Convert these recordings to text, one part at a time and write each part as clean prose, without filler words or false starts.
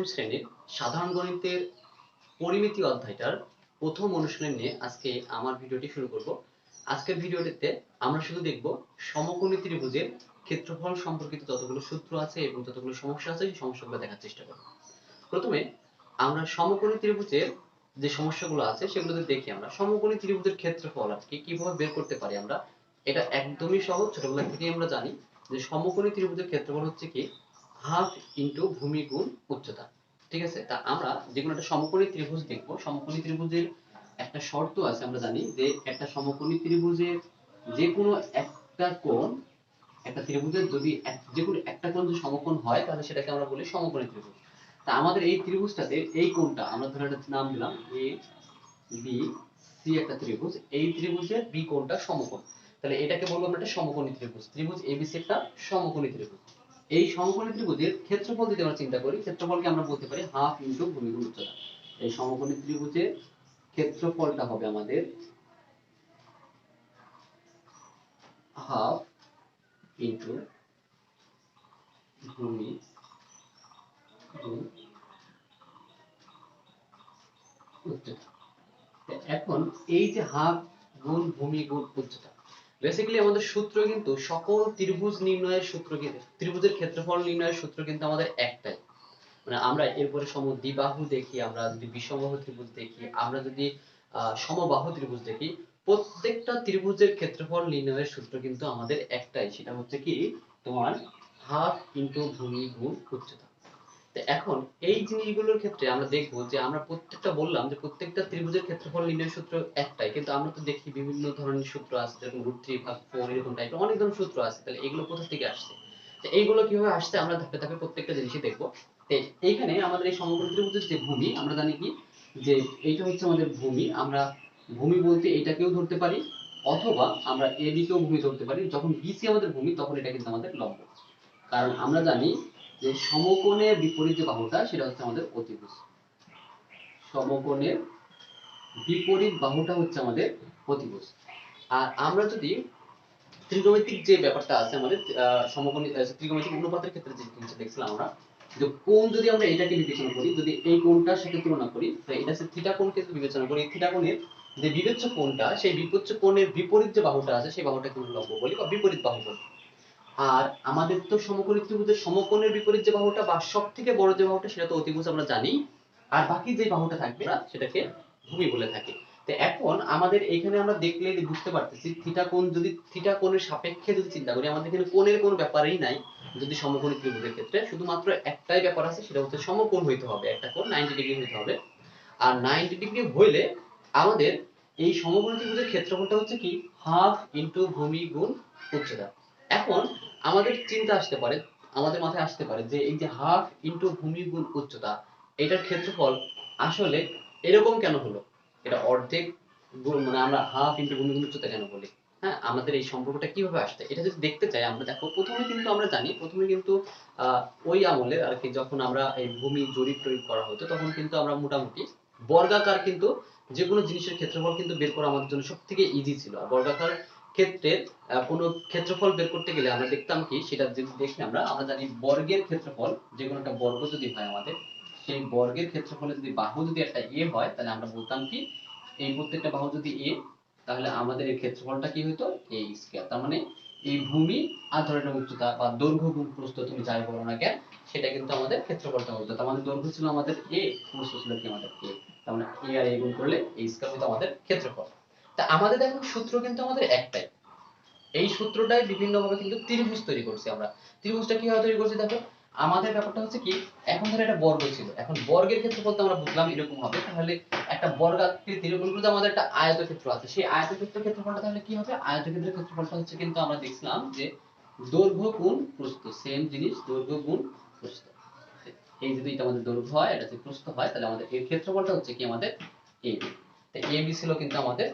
দশম শ্রেণীর সাধারণ গণিতের পরিমিতি অধ্যায়টার প্রথম অনুশীলন নিয়ে আজকে আমার ভিডিওটি শুরু করব। আজকের ভিডিওটিতে আমরা শুধু দেখব সমকোণী ত্রিভুজের ক্ষেত্রফল সম্পর্কিত যতগুলো সূত্র আছে এবং যতগুলো সমস্যা আছে সেই সমস্যাগুলো দেখার চেষ্টা করব। প্রথমে আমরা সমকোণী ত্রিভুজের যে সমস্যাগুলো আছে সেগুলোতে দেখি। আমরা সমকোণী ত্রিভুজের ক্ষেত্রফল আজকে কিভাবে বের করতে পারি আমরা, এটা একদমই সহজ। ছোটবেলা থেকেই আমরা জানি যে সমকোণী ত্রিভুজের ক্ষেত্রফল হচ্ছে কি হাফ ইন্টু ভূমি গুণ উচ্চতা। ঠিক আছে, তা আমরা যেকোনো একটা সমকোণী ত্রিভুজ দেখব। সমকোণী ত্রিভুজের একটা শর্ত আছে, আমরা জানি যে একটা সমকোণী ত্রিভুজের যে কোনো একটা কোণ, একটা ত্রিভুজের যদি যে কোনো একটা কোণ যদি সমকোণ হয় তাহলে সেটাকে আমরা বলি সমকোণী ত্রিভুজ। তা আমাদের এই ত্রিভুজটাতে এই কোণটা আমরা ধরে একটা নাম দিলাম এ বি সি, একটা ত্রিভুজ। এই ত্রিভুজের বি কোণটা সমকোণ, তাহলে এটাকে বলবো আমরা একটা সমকোণী ত্রিভুজ। ত্রিভুজ এবিসি একটা সমকোণী ত্রিভুজ। এই সমকোণী ত্রিভুজের ক্ষেত্রফল যদি আমরা চিন্তা করি, ক্ষেত্রফলকে আমরা বলতে পারি হাফ ইনটু ভূমি গুণ উচ্চতা। এই সমকোণী ত্রিভুজের ক্ষেত্রফলটা হবে আমাদের হাফ ইনটু ভূমি গুণ উচ্চতা। এখন এই যে হাফ গুণ ভূমি গুণ উচ্চতা, বেসিক্যালি আমাদের সূত্র কিন্তু সকল ত্রিভুজ নির্ণয়ের সূত্র, ত্রিভুজের ক্ষেত্রফল নির্ণয়ের সূত্র কিন্তু আমাদের একটাই। মানে আমরা এরপরে সমদ্বিবাহু দেখি, আমরা যদি বিষমবাহু ত্রিভুজ দেখি, আমরা যদি সমবাহু ত্রিভুজ দেখি, প্রত্যেকটা ত্রিভুজের ক্ষেত্রফল নির্ণয়ের সূত্র কিন্তু আমাদের একটাই, সেটা হচ্ছে কি তোমার হাফ ইনটু ভূমি গুণ উচ্চতা। এখন এই জিনিসগুলোর ক্ষেত্রে আমরা দেখবো যে আমরা প্রত্যেকটা বললাম যে প্রত্যেকটা ত্রিভুজের ক্ষেত্রফল নির্ণয়ের সূত্র একটাই, কিন্তু আমরা তো দেখি বিভিন্ন ধরনের সূত্র আছে, যেরকম √3/4 এরকম টাইপের অনেক ধরনের সূত্র আছে। তাহলে এগুলো কোথা থেকে আসছে, তো এইগুলো কিভাবে আসছে আমরা ধাপে ধাপে প্রত্যেকটা জিনিসই দেখবো। এইখানে আমাদের এই সমকোণ ত্রিভুজের যে ভূমি, আমরা জানি কি যে এইটা হচ্ছে আমাদের ভূমি। আমরা ভূমি বলতে এইটাকেও ধরতে পারি, অথবা আমরা এবি কেও ভূমি ধরতে পারি। যখন বিসি আমাদের ভূমি তখন এটা কিন্তু আমাদের লম্ব, কারণ আমরা জানি যে সমকোণের বিপরীত যে বাহুটা সেটা হচ্ছে আমাদের অতিভুজ। সমকোণের বিপরীত বাহুটা হচ্ছে আমাদের অতিভুজ। আর আমরা যদি ত্রিগোণমিতিক যে ব্যাপারটা আছে আমাদের সমকোণী ত্রিগোণমিতিক অনুপাতের ক্ষেত্রে যে জিনিসটা দেখছিলাম আমরা, যে কোণ যদি আমরা এটাকে বিবেচনা করি, যদি এই কোণটার সাথে তুলনা করি, তাহলে এটা হচ্ছে থিটা কোণকে যদি বিবেচনা করি, থিটা কোণের যে বিবেচ্য কোণটা, সেই বিবেচ্য কোণের বিপরীত যে বাহুটা আছে সেই বাহুটাকে আমরা লম্ব বলি বা বিপরীত বাহু বলি। আর আমাদের তো সমকোণী ত্রিভুজের সমকোণের বিপরীত যে বাহুটা বা সবথেকে বড় যে বাহুটা সেটা তো অতিভুজ, আমরা জানি। আর বাকি যে বাহুটা থাকবে সেটাকে ভূমি বলে থাকি। তো এখন আমাদের এখানে আমরা দেখলে বুঝতে পারতেছি থিটা কোণ, যদি থিটা কোণের সাপেক্ষে যদি চিন্তা করি, আমাদের এখানে কোণের কোনো ব্যাপারই নাই। যদি সমকোণী ত্রিভুজের ক্ষেত্রে শুধুমাত্র একটাই ব্যাপার আছে, সেটা হচ্ছে সমকোণ হইতে হবে, একটা কোণ 90 ডিগ্রি হইতে হবে। আর 90 ডিগ্রি হইলে আমাদের এই সমকোণী ত্রিভুজের ক্ষেত্রফলটা হচ্ছে কি হাফ ইনটু ভূমি গুণ উচ্চতা। এখন আমাদের চিন্তা আসতে পারে, আমাদের মাথায় আসতে পারে যে এই যে হাফ ইনটু ভূমি গুণ উচ্চতা, এটার ক্ষেত্রফল আসলে এরকম কেন হলো, এটা অর্ধেক মানে আমরা হাফ ইনটু ভূমি গুণ উচ্চতা কেন বলি। হ্যাঁ, আমাদের এই সম্পর্কটা কিভাবে আসছে এটা যদি দেখতে চাই, আমরা দেখো প্রথমে কিন্তু আমরা জানি, প্রথমে কিন্তু ওই আমলে আর কি, যখন আমরা এই ভূমি জরিপ টরিপ করা হতো তখন কিন্তু আমরা মোটামুটি বর্গাকার কিন্তু যে কোনো জিনিসের ক্ষেত্রফল কিন্তু বের করা আমাদের জন্য সবথেকে ইজি ছিল। বর্গাকার ক্ষেত্রে কোনো ক্ষেত্রফল বের করতে গেলে আমরা দেখতাম কি, সেটা যদি দেখি আমরা জানি বর্গের ক্ষেত্রফল, যে কোনো একটা বর্গ যদি হয় আমাদের, সেই বর্গের ক্ষেত্রফলে যদি বাহু যদি একটা এ হয়, তাহলে আমরা বলতাম কি এই প্রত্যেকটা বাহু যদি এ, তাহলে আমাদের এই ক্ষেত্রফলটা কি হতো এ স্কয়ার। তার মানে এই ভূমি আর ধরে নাও উচ্চতা বা দৈর্ঘ্য গুণ প্রস্থ, তুমি যাই বলো না কেন, সেটা কিন্তু আমাদের ক্ষেত্রফলটা হতো। তার মানে দৈর্ঘ্য ছিল আমাদের এ, প্রস্থ ছিল কি আমাদের এ, তার মানে এ আর এ গুণ করলে এই স্কয়ার হতো আমাদের ক্ষেত্রফল। তা আমাদের দেখো সূত্র কিন্তু আমাদের একটাই, এই সূত্রটাই বিভিন্ন ভাবে কিন্তু ত্রিভুজ তৈরি করছি আমরা। ত্রিভুজটা কিভাবে তৈরি করছি দেখো, আমাদের ব্যাপারটা হচ্ছে কি, এখন ধরে একটা বর্গ ছিল, এখন বর্গের ক্ষেত্রফল তো আমরা বুঝলাম এরকম হবে, তাহলে একটা বর্গাকৃতির মূলত আমাদের একটা আয়তক্ষেত্র আছে, সেই আয়তক্ষেত্রের ক্ষেত্রফলটা তাহলে কি হবে, আয়তক্ষেত্রের ক্ষেত্রফলটা হচ্ছে কিন্তু আমরা দেখছিলাম যে দৈর্ঘ্য গুণ প্রস্থ, সেম জিনিস, দৈর্ঘ্য গুণ প্রস্থ। এই যদি এটা আমাদের দৈর্ঘ্য হয়, এটা যদি প্রস্থ হয়, তাহলে আমাদের এর ক্ষেত্রফলটা হচ্ছে কি আমাদের AB। তাই AB ছিল কিন্তু আমাদের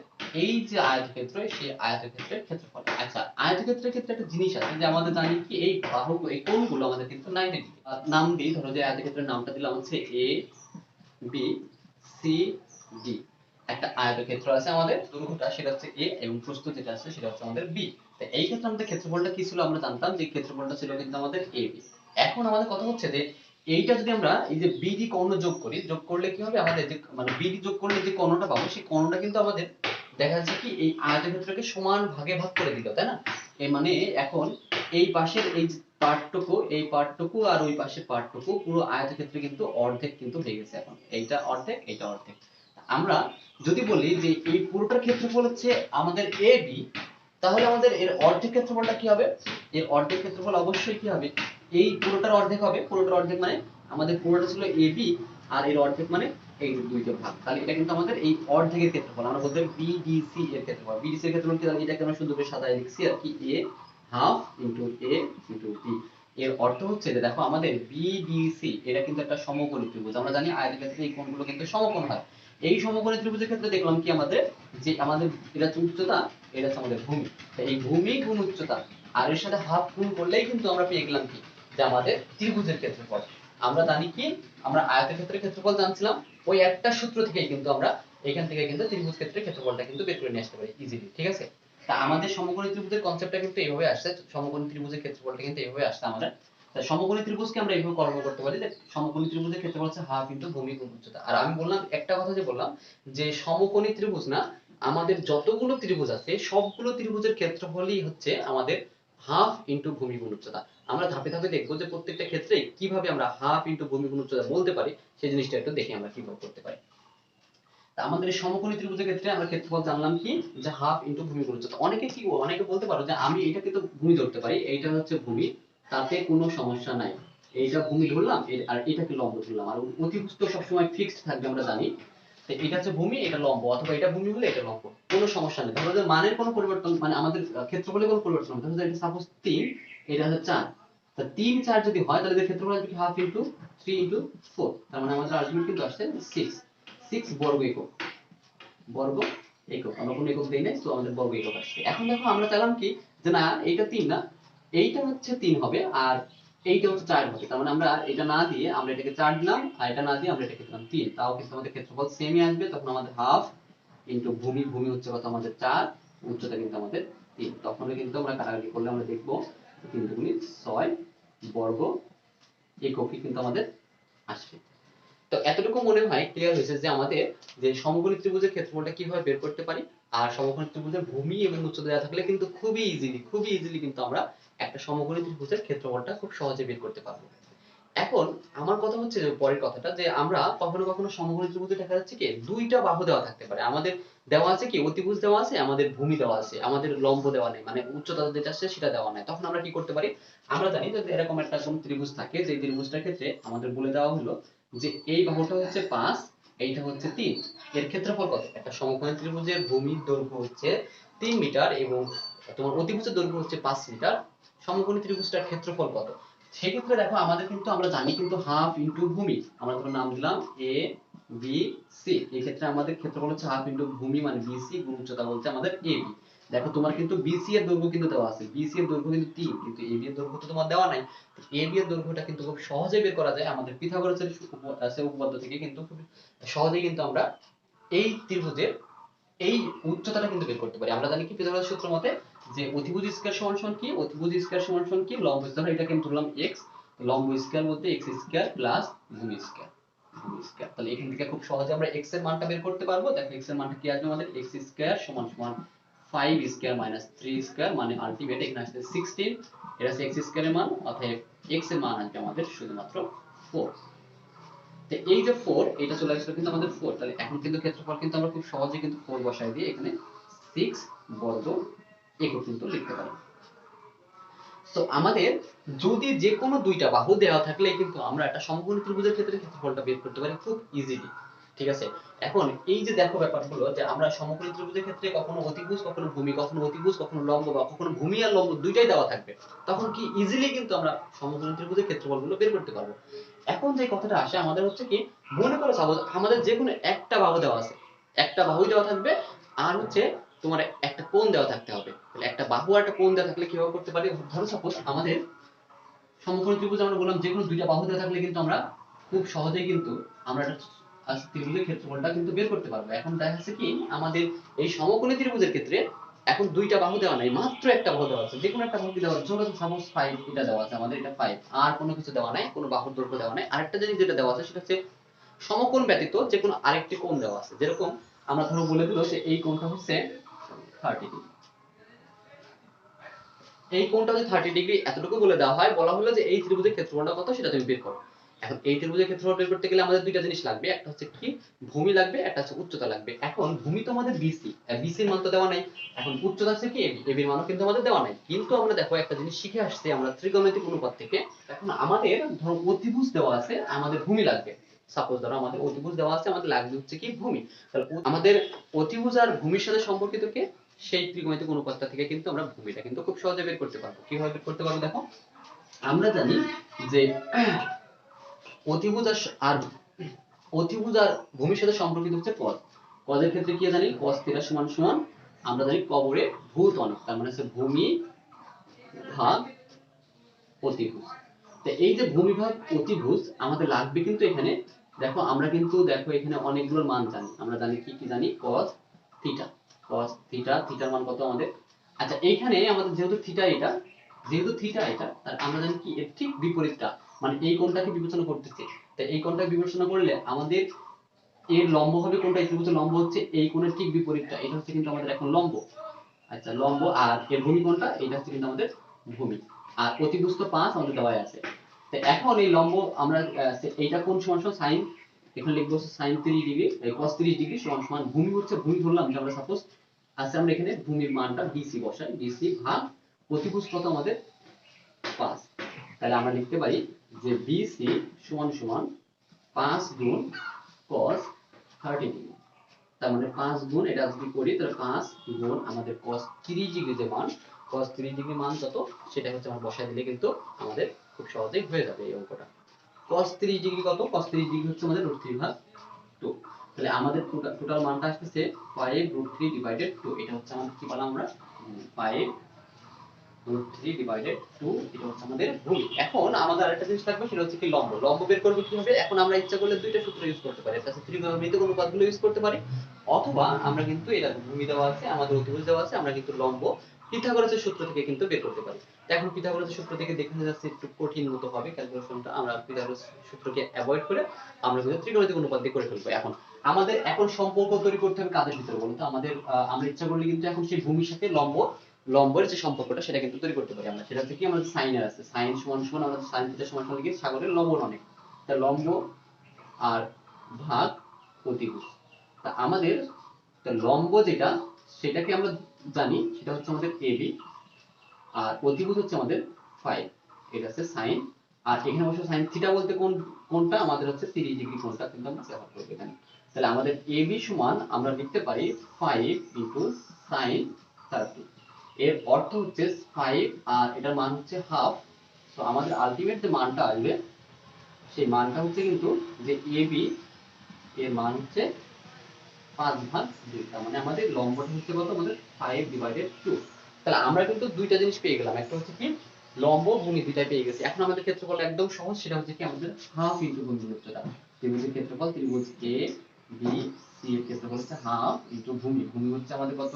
এই যে আয়তক্ষেত্র, সেই আয়তক্ষেত্রের ক্ষেত্রফল। আচ্ছা, আয়তক্ষেত্রের ক্ষেত্রে একটা জিনিস আছে যে আমাদের জানি কি এই বাহু, এই কোণগুলো আমাদের কিন্তু 90 ডিগ্রি। নাম দিই, ধরো যে আয়তক্ষেত্রের নামটা দিলাম হচ্ছে A B C D। একটা আয়তক্ষেত্র আছে আমাদের, দৈর্ঘ্যটা সেটা হচ্ছে A এবং প্রস্থ যেটা আছে সেটা হচ্ছে আমাদের B। তো এই ক্ষেত্রে আমাদের ক্ষেত্রফলটা কি ছিল, আমরা জানতাম যে ক্ষেত্রফলটা ছিল কিন্তু আমাদের AB। এখন আমাদের কথা হচ্ছে যে এইটা যদি আমরা এই যে বিডি কর্ণ যোগ করি, যোগ করলে কি হবে আমাদের, যে মানে বিডি যোগ করলে যে কর্ণটা পাবো সেই কর্ণটা কিন্তু আমাদের দেখা যাচ্ছে কি এই আয়তক্ষেত্রকে সমান ভাগে ভাগ করে দিল, তাই না? এই মানে এখন এই পাশের এই পার্টটুকু, এই পার্টটুকু আর ওই পাশের পার্টটুকু পুরো আয়তক্ষেত্রে কিন্তু অর্ধেক কিন্তু হয়ে গেছে। এখন এইটা অর্ধেক, এইটা অর্ধেক। আমরা যদি বলি যে এই পুরোটার ক্ষেত্রফল হচ্ছে আমাদের এ বি, তাহলে আমাদের এর অর্ধেক ক্ষেত্রফলটা কি হবে? এর অর্ধেক ক্ষেত্রফল অবশ্যই কি হবে? এই পুরোটার অর্ধেক হবে। পুরোটার অর্ধেক মানে আমাদের পুরোটা ছিল এ বি, আর এর অর্ধেক মানে এই দুইটা ভাগ। তাহলে এটা কিন্তু আমাদের এই অর্ধেকের ক্ষেত্রফল। আমরা বলতে পারি বিডিসি এর ক্ষেত্রফল। বিডিসি এর ক্ষেত্রফল কি? তাহলে এটাকে আমরা সুন্দর করে সাজায় লিখছি আর কি, এ half into a into B. এর অর্থ হচ্ছে যে দেখো আমাদের বিডিসি এটা কিন্তু একটা সমকোণী ত্রিভুজ। আমরা জানি আয়তক্ষেত্রে এই কোণগুলো কিন্তু সমকোণ হয়। এই সমকোণী ত্রিভুজের ক্ষেত্রে দেখলাম কি আমাদের, যে আমাদের এটা হচ্ছে উচ্চতা, এটা হচ্ছে আমাদের ভূমি। এই ভূমি গুণ উচ্চতা আর এর সাথে হাফ গুণ করলেই কিন্তু আমরা পেয়ে গেলাম কি, যে আমাদের ত্রিভুজের ক্ষেত্রফল। আমরা জানি কি, আমরা আয়তক্ষেত্রের ক্ষেত্রফল জানছিলাম, ওই একটা সূত্র থেকেই কিন্তু আমরা এখান থেকে কিন্তু ত্রিভুজ ক্ষেত্রের ক্ষেত্রফলটা কিন্তু বের করে নিয়ে আসতে পারি ইজিলি, ঠিক আছে? তা আমাদের সমকোণী ত্রিভুজের কনসেপ্টটা কিন্তু এইভাবে আসছে, সমকোণী ত্রিভুজের ক্ষেত্রফলটা কিন্তু এইভাবে আসছে আমাদের। তা সমকোণী ত্রিভুজকে আমরা এইভাবে কল্পনা করতে পারি যে সমকোণী ত্রিভুজের ক্ষেত্রফল হচ্ছে হাফ ইনটু ভূমি গুণ উচ্চতা। আর আমি বললাম একটা কথা, যে বললাম যে সমকোণী ত্রিভুজ না, আমাদের যতগুলো ত্রিভুজ আছে সবগুলো ত্রিভুজের ক্ষেত্রফলই হচ্ছে আমাদের হাফ ইনটু ভূমি গুণ উচ্চতা। আমরা ধাপে ধাপে দেখবো যে প্রত্যেকটা ক্ষেত্রে কিভাবে আমরা হাফ ইনটু ভূমি গুণ উচ্চতা বলতে পারি, সেই জিনিসটা একটু দেখি আমরা কিভাবে করতে পারি। তা আমাদের এই সমকোণী ত্রিভুজের ক্ষেত্রে আমরা ক্ষেত্রফল জানলাম কি, যে হাফ ইনটু ভূমি গুণ উচ্চতা। অনেকে বলতে পারো যে আমি এটাকে তো ভূমি ধরতে পারি, এইটা হচ্ছে ভূমি, তাতে কোনো সমস্যা নাই। এইটা ভূমি ধরলাম, আর এটাকে লম্ব ধরলাম। আর অতিভুজ তো সবসময় ফিক্সড থাকবে, আমরা জানি। তো এটা হচ্ছে ভূমি, এটা লম্ব, অথবা এটা ভূমি হলে এটা লম্ব, কোনো সমস্যা নেই। ধরো যে মানের কোনো পরিবর্তন, মানে আমাদের ক্ষেত্রফলে কোনো পরিবর্তন হবে। ধরো এটা সাপোজ 3, এটা হচ্ছে 4। তা 3 4 যদি হয় তাহলে এর ক্ষেত্রফল আসবে কি হাফ ইনটু 3 ইনটু 4। তার মানে আমাদের আলটিমেট কিন্তু আসছে 6, 6 বর্গ একক। বর্গ একক, আমরা কোনো একক দেই নাই, তো আমাদের বর্গ একক আসছে। এখন দেখো আমরা চাইলাম কি, যে না এইটা 3 না, এইটা হচ্ছে 3 হবে, আর এইটা হচ্ছে 4 হবে। তার মানে আমরা এটা না দিয়ে আমরা এটাকে 4 দিলাম, আর এটা না দিয়ে আমরা এটাকে দিলাম 3। তাও কিন্তু আমাদের ক্ষেত্রফল সেমই আসবে। তখন আমাদের হাফ ইনটু ভূমি, ভূমি হচ্ছে কত আমাদের 4, উচ্চতা কিন্তু আমাদের 3। তখন কিন্তু আমরা কাটাকাটি করলে আমরা দেখবো 3 দুগুণে 6 বর্গ এককই কিন্তু আমাদের আসবে। তো এতটুকু মনে হয় ক্লিয়ার হয়েছে যে আমাদের যে সমকোণী ত্রিভুজের ক্ষেত্রফলটা কিভাবে বের করতে পারি। আর সমকোণী ত্রিভুজের ভূমি এবং উচ্চতা দেওয়া থাকলে কিন্তু খুবই ইজিলি কিন্তু আমরা একটা সমকোণী ত্রিভুজের ক্ষেত্রফলটা খুব সহজে বের করতে পারবো। এখন আমার কথা হচ্ছে যে পরের কথাটা, যে আমরা কখনো কখনো সমকোণী ত্রিভুজে দেখা যাচ্ছে কি দুইটা বাহু দেওয়া থাকতে পারে। আমাদের দেওয়া আছে কি অতিভুজ দেওয়া আছে, আমাদের ভূমি দেওয়া আছে, আমাদের লম্ব দেওয়া নেই, মানে উচ্চতা যেটা আছে সেটা দেওয়া নাই। তখন আমরা কি করতে পারি, আমরা জানি যে এরকম একটা কোন ত্রিভুজ থাকে, যে ত্রিভুজটার ক্ষেত্রে আমাদের বলে দেওয়া হলো যে এই বাহুটা হচ্ছে 5, এইটা হচ্ছে 3। এর ক্ষেত্রফল কত? একটা সমকোণী ত্রিভুজের ভূমির দৈর্ঘ্য হচ্ছে 3 মিটার এবং তোমার অতিভুজের দৈর্ঘ্য হচ্ছে 5 মিটার। সমকোণী ত্রিভুজটার ক্ষেত্রফল কত? সেক্ষেত্রে দেখো আমাদের কিন্তু আমরা জানি কিন্তু হাফ ইনটু ভূমি, আমরা ধরো নাম দিলাম এ বি সি। এই ক্ষেত্রে আমাদের ক্ষেত্রফল হচ্ছে হাফ ইনটু ভূমি মানে বিসি গুণ উচ্চতা বলতে আমাদের এ বি। দেখো তোমার কিন্তু বিসি এর দৈর্ঘ্য কিন্তু দেওয়া আছে, বিসি এর দৈর্ঘ্য কিন্তু 3, কিন্তু এ বি এর দৈর্ঘ্য তো তোমার দেওয়া নাই। এ বি এর দৈর্ঘ্যটা কিন্তু খুব সহজে বের করা যায় আমাদের পিথাগোরাসের উপপাদ্য থেকে, কিন্তু খুব সহজেই কিন্তু আমরা এই ত্রিভুজের এই উচ্চতাটা কিন্তু বের করতে পারি। আমরা জানি কি পিথাগোরাস সূত্র মতে, যে অতিভুজ স্কয়ার সমান সমান কি, অতিভুজ স্কয়ার সমান সমান কি লম্ব স্কয়ার। এটাকে আমি ধরলাম x, লম্ব স্কয়ার বলতে x স্কয়ার প্লাস ভূমি স্কয়ার, ভূমি স্কয়ার। তাহলে এখান থেকে খুব সহজে আমরা x এর মানটা বের করতে পারবো। দেখো x এর মানটা কি আসবে আমাদের, x স্কয়ার সমান সমান 5 স্কয়ার মাইনাস 3 স্কয়ার, মানে আলটিমেট এখানে আসছে 16। এটা হচ্ছে x স্কয়ারের মান, অতএব x এর মান আসবে আমাদের শুধুমাত্র 4। তো এই যে 4, এটা চলে আসলো কিন্তু আমাদের 4। তাহলে এখন কিন্তু ক্ষেত্রফল কিন্তু আমরা খুব সহজে কিন্তু 4 বসাই দিয়ে এখানে 6 বর্গ একক কিন্তু লিখতে পারি। তো আমাদের যদি যে কোনো দুইটা বাহু দেওয়া থাকলে কিন্তু আমরা একটা সমকোণী ত্রিভুজের ক্ষেত্রে ক্ষেত্রফলটা বের করতে পারি খুব ইজিলি, ঠিক আছে? এখন এই যে দেখো ব্যাপারগুলো, যে আমরা সমকোণী ত্রিভুজের ক্ষেত্রে কখনো অতিভুজ, কখনো ভূমি, কখনো অতিভুজ, কখনো লম্ব, বা কখনো ভূমি আর লম্ব দুইটাই দেওয়া থাকবে, তখন কি ইজিলি কিন্তু আমরা সমকোণী ত্রিভুজের ক্ষেত্রফলগুলো বের করতে পারবো। এখন যে কথাটা আসে আমাদের হচ্ছে কি, মনে করো সাপোজ আমাদের যে কোনো একটা বাহু দেওয়া আছে, একটা বাহু দেওয়া থাকবে, আর হচ্ছে তোমার একটা কোণ দেওয়া থাকতে হবে। তাহলে একটা বাহু আর একটা কোণ দেওয়া থাকলে কিভাবে করতে পারি, ধরো সাপোজ আমাদের সমকোণী ত্রিভুজ, আমরা বললাম যে কোনো দুইটা বাহু দেওয়া থাকলে কিন্তু আমরা খুব সহজেই কিন্তু আমরা একটা ত্রিভুজের ক্ষেত্রফলটা কিন্তু বের করতে পারবো। এখন দেখা যাচ্ছে কি আমাদের এই সমকোণী ত্রিভুজের ক্ষেত্রে এখন দুইটা বাহু দেওয়া নাই, মাত্র একটা বাহু দেওয়া আছে, যে কোনো একটা বাহু দেওয়া আছে, ধরো সাপোজ 5 এটা দেওয়া আছে আমাদের, এটা 5, আর কোনো কিছু দেওয়া নাই, কোনো বাহুর দৈর্ঘ্য দেওয়া নাই। আরেকটা জিনিস যেটা দেওয়া আছে সেটা হচ্ছে সমকোণ ব্যতীত যে কোনো আরেকটি কোণ দেওয়া আছে। যেরকম আমরা ধরো বলে দিল যে এই কোণটা হচ্ছে 30 ডিগ্রি, এই কোণটা যদি 30 ডিগ্রি এতটুকু বলে দেওয়া হয়, বলা হলো যে এই ত্রিভুজের ক্ষেত্রফলটা কত সেটা তুমি বের করো। এখন এই ত্রিভুজের ক্ষেত্রফল বের করতে গেলে আমাদের দুইটা জিনিস লাগবে, একটা হচ্ছে কি ভূমি লাগবে, একটা হচ্ছে উচ্চতা লাগবে। এখন ভূমি তো আমাদের বিসি, বিসির মান তো দেওয়া নাই। এখন উচ্চতা হচ্ছে কি এবি, এবির মানও কিন্তু আমাদের দেওয়া নাই। কিন্তু আমরা দেখো একটা জিনিস শিখে আসছি আমরা ত্রিকোণমিতিক অনুপাত থেকে। এখন আমাদের ধরো অতিভুজ দেওয়া আছে, আমাদের ভূমি লাগবে। সাপোজ ধরো আমাদের অতিভুজ দেওয়া আছে, আমাদের লাগবে হচ্ছে কি ভূমি। তাহলে আমাদের অতিভুজ আর ভূমির সাথে সম্পর্কিত কে, সেই ত্রিকোণমিতিক অনুপাতটা থেকে কিন্তু আমরা ভূমিটা কিন্তু খুব সহজে বের করতে পারবো। কিভাবে বের করতে পারবো দেখো, আমরা জানি যে অতিভুজ আর অতিভুজ আর ভূমির সাথে সম্পর্কিত হচ্ছে cos। cos এর ক্ষেত্রে কি জানি cos থিটা সমান সমান আমরা জানি কবরে ভূত অনক, তার মানে হচ্ছে ভূমি ভাগ অতিভুজ। তো এই যে ভূমি ভাগ অতিভুজ আমাদের লাগবে কিন্তু এখানে, দেখো আমরা কিন্তু দেখো এখানে অনেকগুলো মান জানি, আমরা জানি কি কি জানি cos থিটা, cos থিটা, থিটার মান কত আমাদের। আচ্ছা এইখানে আমাদের যেহেতু থিটা এটা, যেহেতু থিটা এটা, আর আমরা জানি কি এর ঠিক বিপরীতটা, মানে এই কোণটাকে বিবেচনা করতেছে। তাই এই কোণটাকে বিবেচনা করলে আমাদের এর লম্ব হবে কোনটা, এই ত্রিভুজের লম্ব হচ্ছে এই কোণের ঠিক বিপরীতটা, এটা হচ্ছে কিন্তু আমাদের এখন লম্ব। আচ্ছা লম্ব, আর এর ভূমি কোণটা, এটা হচ্ছে কিন্তু আমাদের ভূমি। আর অতিভুজ তো 5 আমাদের দেওয়াই আছে। তো এখন এই লম্ব আমরা এইটা কোণ সমান সমান sin, এখানে লিখবো হচ্ছে sin 30 ডিগ্রি, cos 30 ডিগ্রি সমান সমান ভূমি হচ্ছে, ভূমি ধরলাম যে আমরা সাপোজ, আচ্ছা আমরা এখানে ভূমির মানটা বিসি বসাই, বিসি ভাগ অতিভুজ কত আমাদের 5। তাহলে আমরা লিখতে পারি যে বিসি সমান সমান 5 গুণ cos 30 ডিগ্রি। তার মানে 5 গুণ, এটা যদি করি তাহলে 5 গুণ আমাদের cos 30 ডিগ্রি যে মান, cos 30 ডিগ্রি মান কত সেটা হচ্ছে আমরা বসায় দিলে কিন্তু আমাদের খুব সহজেই হয়ে যাবে এই অঙ্কটা। cos 30 ডিগ্রি কত, cos 30 ডিগ্রি হচ্ছে আমাদের √3/2। তাহলে আমাদের টোটাল মানটা আসছে 5√3 ডিভাইডেড 2, এটা হচ্ছে আমাদের কি বলা আমরা 5√3/2, এটা হচ্ছে আমাদের ভূমি। এখন আমাদের আরেকটা জিনিস লাগবে, সেটা হচ্ছে কি লম্ব। লম্ব বের করব কিভাবে, এখন আমরা ইচ্ছা করলে দুইটা সূত্র ইউজ করতে পারি, একটা হচ্ছে ত্রিকোণমিতিক অনুপাতগুলো ইউজ করতে পারি, অথবা আমরা কিন্তু এটা ভূমি দেওয়া আছে, আমাদের অতিভুজ দেওয়া আছে, আমরা কিন্তু লম্ব পিথাগোরাসের সূত্র থেকে কিন্তু বের করতে পারি। এখন পিথাগোরাসের সূত্র থেকে দেখা যাচ্ছে একটু কঠিন মতো হবে ক্যালকুলেশনটা, আমরা পিথাগোরাস সূত্রকে অ্যাভয়েড করে আমরা কিন্তু ত্রিকোণমিতিক অনুপাত দিয়ে করে ফেলবো। এখন আমাদের এখন সম্পর্ক তৈরি করতে হবে কাদের ভিতরে বলতো, আমাদের আমরা ইচ্ছা করলে কিন্তু এখন সেই ভূমির সাথে লম্বের যে সম্পর্কটা সেটা কিন্তু তৈরি করতে পারি আমরা। সেটা হচ্ছে কি আমাদের সাইনের আছে, সাইন সমান সমান আমাদের সাইন থিটা সমান সমান কি সাগরের লম্বন অনেক, তা লম্ব আর ভাগ অতিভুজ। তা আমাদের লম্ব যেটা সেটাকে আমরা জানি সেটা হচ্ছে আমাদের এবি, আর অতিভুজ হচ্ছে আমাদের 5, এটা হচ্ছে সাইন। আর এখানে অবশ্য সাইন থিটা বলতে কোনটা আমাদের হচ্ছে 30 ডিগ্রি কোণটা কিন্তু আমরা ব্যবহার করব এখানে। তাহলে আমাদের এবি সমান আমরা লিখতে পারি 5 sin 30, এর অর্থ হচ্ছে 5 আর এটার মান হচ্ছে হাফ। তো আমাদের আলটিমেট যে মানটা আসবে সেই মানটা হচ্ছে কিন্তু যে এবি এর মান হচ্ছে 5/2, তার মানে আমাদের লম্বটা হচ্ছে কত আমাদের 5/2। তাহলে আমরা কিন্তু দুইটা জিনিস পেয়ে গেলাম, একটা হচ্ছে কি লম্ব ভূমি দুইটাই পেয়ে গেছি। এখন আমাদের ক্ষেত্রফল একদম সহজ, সেটা হচ্ছে কি আমাদের হাফ ইনটু ভূমির উচ্চতা। ত্রিভুজের ক্ষেত্রফল, ত্রিভুজ এ বি সি এর ক্ষেত্রফল হচ্ছে হাফ ইনটু ভূমি, ভূমি হচ্ছে আমাদের কত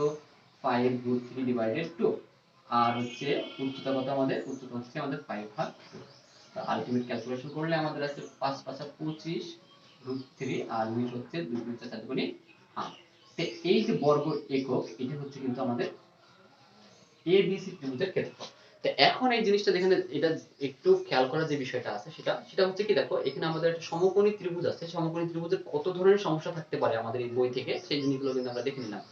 5√3/2, আর হচ্ছে উচ্চতা কত আমাদের, উচ্চতা হচ্ছে আমাদের 5/2। আলটিমেট ক্যালকুলেশন করলে আমাদের আছে 5 5 25 √3, আর মিল হচ্ছে 2 2 4 4 গুণি 8। তো এই যে বর্গ একক, এটা হচ্ছে কিন্তু আমাদের ABC ত্রিভুজের ক্ষেত্রফল। তো এখন এই জিনিসটা যেখানে এটা একটু খেয়াল করার যে বিষয়টা আছে সেটা হচ্ছে কি দেখো, এখানে আমাদের একটা সমকোণী ত্রিভুজ আছে, সমকোণী ত্রিভুজের কত ধরনের সমস্যা থাকতে পারে আমাদের এই বই থেকে সেই জিনিসগুলো কিন্তু আমরা দেখে নিলাম।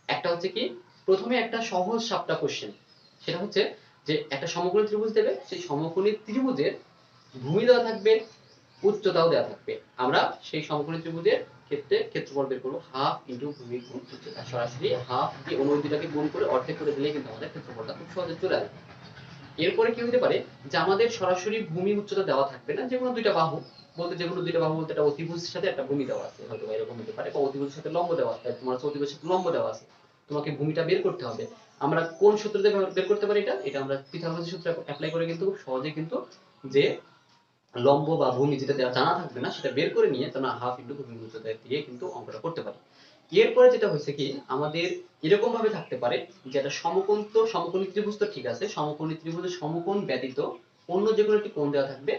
একটা হচ্ছে কি প্রথমে একটা সহজ সাপটা কোশ্চেন, সেটা হচ্ছে যে একটা সমকোণী ত্রিভুজ দেবে, সেই সমকোণী ত্রিভুজের ভূমি দেওয়া থাকবে, উচ্চতাও দেওয়া থাকবে। আমরা সেই সমকোণী ত্রিভুজের ক্ষেত্রে ক্ষেত্রফল বের করব হাফ ইনটু ভূমি গুণ উচ্চতা, সরাসরি হাফ দিয়ে অন্য দুটাকে গুণ করে অর্ধেক করে দিলে কিন্তু আমাদের ক্ষেত্রফলটা খুব সহজে চলে আসবে। এরপরে কি হতে পারে যে আমাদের সরাসরি ভূমি উচ্চতা দেওয়া থাকবে না, যেকোনো দুইটা বাহু বলতে, যেকোনো দুইটা বাহু বলতে একটা অতিভুজের সাথে একটা ভূমি দেওয়া আছে, হয়তো এরকম হতে পারে, বা অতিভুজের সাথে লম্ব দেওয়া আছে, তোমার অতিভুজের সাথে লম্ব দেওয়া আছে, তোমাকে ভূমিটা বের করতে হবে। আমরা কোন সূত্র দিয়ে বের করতে পারি এটা আমরা পিথাগোরাসের সূত্র অ্যাপ্লাই করে কিন্তু খুব সহজে কিন্তু যে লম্ব বা ভূমি যেটা জানা থাকবে না সেটা বের করে নিয়ে তোমরা হাফ ইনটু ভূমি উচ্চতা দিয়ে কিন্তু অঙ্কটা করতে পারি। এরপরে যেটা হয়েছে কি আমাদের এরকম ভাবে থাকতে পারে যেটা সমকোণী ত্রিভুজ তো ঠিক আছে, সমকোণী ত্রিভুজের সমকোণ ব্যতীত অন্য যে কোনো একটি কোণ দেওয়া থাকবে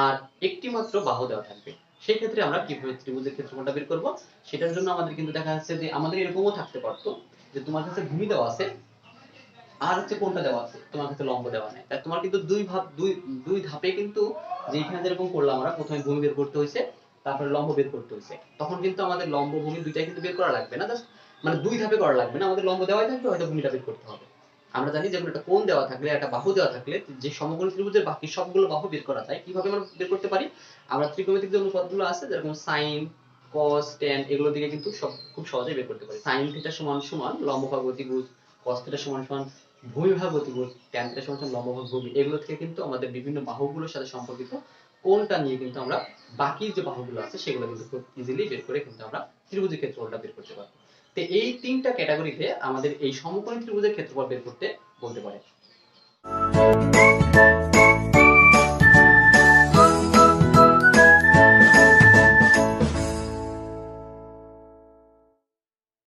আর একটি মাত্র বাহু দেওয়া থাকবে। সেই ক্ষেত্রে আমরা কিভাবে ত্রিভুজের ক্ষেত্রফলটা বের করব, সেটার জন্য আমাদের কিন্তু দেখা যাচ্ছে যে আমাদের এরকমও থাকতে পারতো যে তোমার কাছে ভূমি দেওয়া আছে আর হচ্ছে কোনটা দেওয়া আছে, তোমার কাছে লম্ব দেওয়া নেই, তাই তোমার কিন্তু দুই ধাপে কিন্তু যেখানে যেরকম করলাম আমরা প্রথমে ভূমি বের করতে হয়েছে, তারপরে লম্ব বের করতে হয়েছে। তখন কিন্তু আমাদের লম্ব ভূমি দুইটাই কিন্তু বের করা লাগবে না, জাস্ট মানে দুই ধাপে করা লাগবে না, আমাদের লম্ব দেওয়াই থাকবে, হয়তো ভূমিটা বের করতে হবে। আমরা জানি যে একটা কোণ দেওয়া থাকলে, একটা বাহু দেওয়া থাকলে যে সমকোণী ত্রিভুজের বাকি সবগুলো বাহু বের করা যায়, কিভাবে আমরা বের করতে পারি? আমরা ত্রিকোণমিতিক যে অনুপাতগুলো আছে যেরকম sin cos tan এগুলো দিকে কিন্তু সব খুব সহজেই বের করতে পারি। sin থিটা সমান সমান লম্ব ভাগ অতিভুজ, cos থিটা সমান সমান ভূমি ভাগ অতিভুজ, tan থিটা সমান সমান লম্ব ভাগ ভূমি, এগুলো থেকে কিন্তু আমাদের বিভিন্ন বাহুগুলোর সাথে সম্পর্কিত কোণটা নিয়ে কিন্তু আমরা বাকি যে বাহুগুলো আছে সেগুলো কিন্তু খুব ইজিলি বের করে কিন্তু আমরা ত্রিভুজের ক্ষেত্রফলটা বের করতে পারবো। তো এই তিনটা ক্যাটাগরিতে আমাদের এই সমকোণী ত্রিভুজের ক্ষেত্রফল বের করতে বলতে পারে।